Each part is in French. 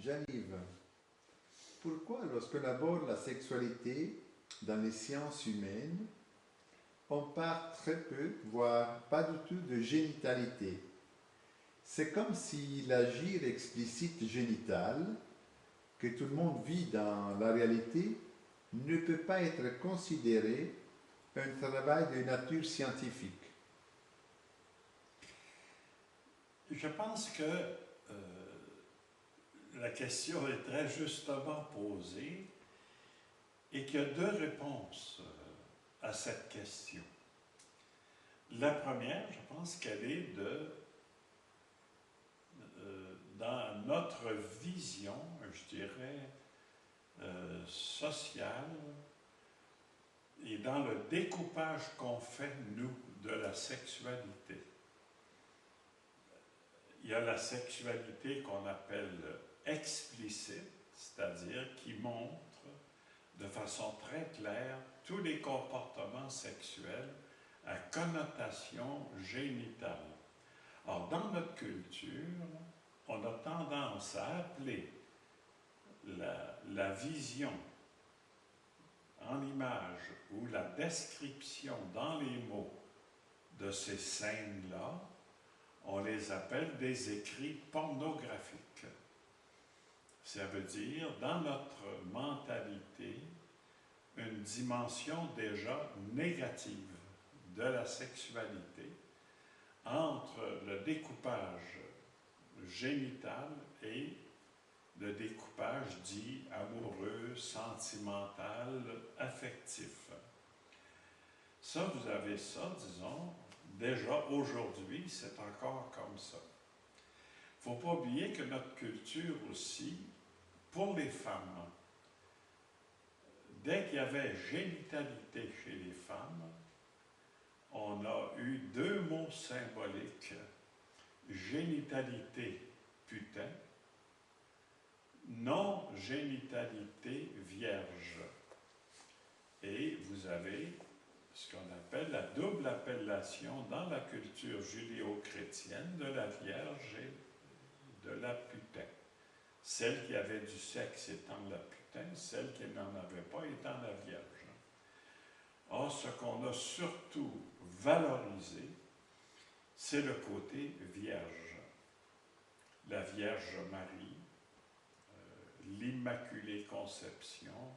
J'arrive. Pourquoi, lorsqu'on aborde la sexualité dans les sciences humaines, on parle très peu, voire pas du tout de génitalité? C'est comme si l'agir explicite génital, que tout le monde vit dans la réalité, ne peut pas être considéré un travail de nature scientifique. Je pense que la question est très justement posée et qu'il y a deux réponses à cette question. La première, je pense qu'elle est dans notre vision, je dirais, sociale et dans le découpage qu'on fait, nous, de la sexualité. Il y a la sexualité qu'on appelle explicite, c'est-à-dire qui montre de façon très claire tous les comportements sexuels à connotation génitale. Alors, dans notre culture, on a tendance à appeler la vision en image ou la description dans les mots de ces scènes-là, on les appelle des écrits pornographiques. Ça veut dire, dans notre mentalité, une dimension déjà négative de la sexualité entre le découpage génital et le découpage dit amoureux, sentimental, affectif. Ça, vous avez ça, disons, déjà aujourd'hui, c'est encore comme ça. Il ne faut pas oublier que notre culture aussi, pour les femmes, dès qu'il y avait génitalité chez les femmes, on a eu deux mots symboliques, génitalité putain, non-génitalité vierge. Et vous avez ce qu'on appelle la double appellation dans la culture judéo-chrétienne de la Vierge et de la putain. Celle qui avait du sexe étant la putain, celle qui n'en avait pas étant la Vierge. Or, ce qu'on a surtout valorisé, c'est le côté vierge. La Vierge Marie, l'Immaculée Conception,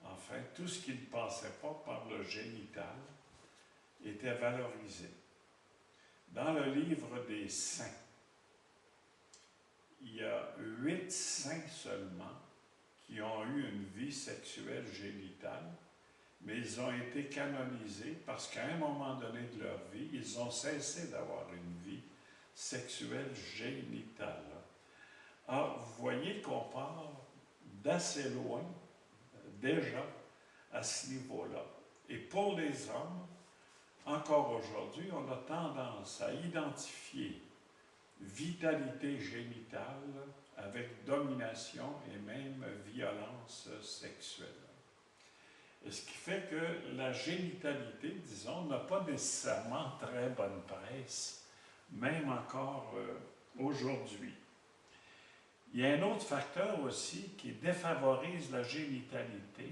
enfin, tout ce qui ne passait pas par le génital était valorisé. Dans le livre des saints, il y a 8 saints seulement qui ont eu une vie sexuelle génitale, mais ils ont été canonisés parce qu'à un moment donné de leur vie, ils ont cessé d'avoir une vie sexuelle génitale. Alors, vous voyez qu'on part d'assez loin, déjà, à ce niveau-là. Et pour les hommes, encore aujourd'hui, on a tendance à identifier vitalité génitale avec domination et même violence sexuelle. Et ce qui fait que la génitalité, disons, n'a pas nécessairement très bonne presse, même encore aujourd'hui. Il y a un autre facteur aussi qui défavorise la génitalité,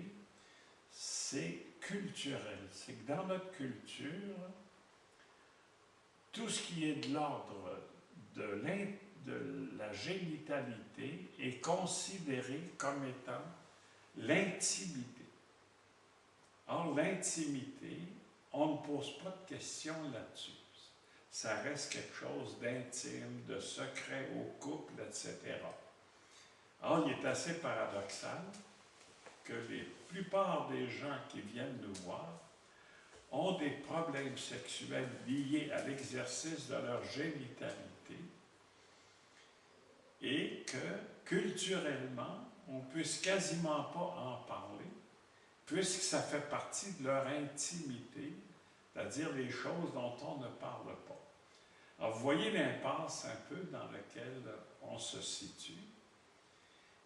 c'est culturel. C'est que dans notre culture, tout ce qui est de l'ordre de la génitalité est considéré comme étant l'intimité. Or, l'intimité, on ne pose pas de questions là-dessus. Ça reste quelque chose d'intime, de secret au couple, etc. Or, il est assez paradoxal que la plupart des gens qui viennent nous voir ont des problèmes sexuels liés à l'exercice de leur génitalité et que, culturellement, on ne puisse quasiment pas en parler, puisque ça fait partie de leur intimité, c'est-à-dire les choses dont on ne parle pas. Alors, vous voyez l'impasse un peu dans laquelle on se situe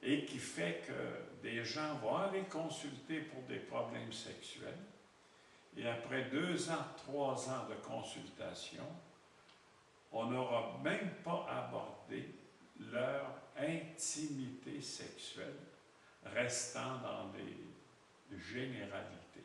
et qui fait que des gens vont aller consulter pour des problèmes sexuels et après 2 ans, 3 ans de consultation, on n'aura même pas abordé leur intimité sexuelle, restant dans des généralités.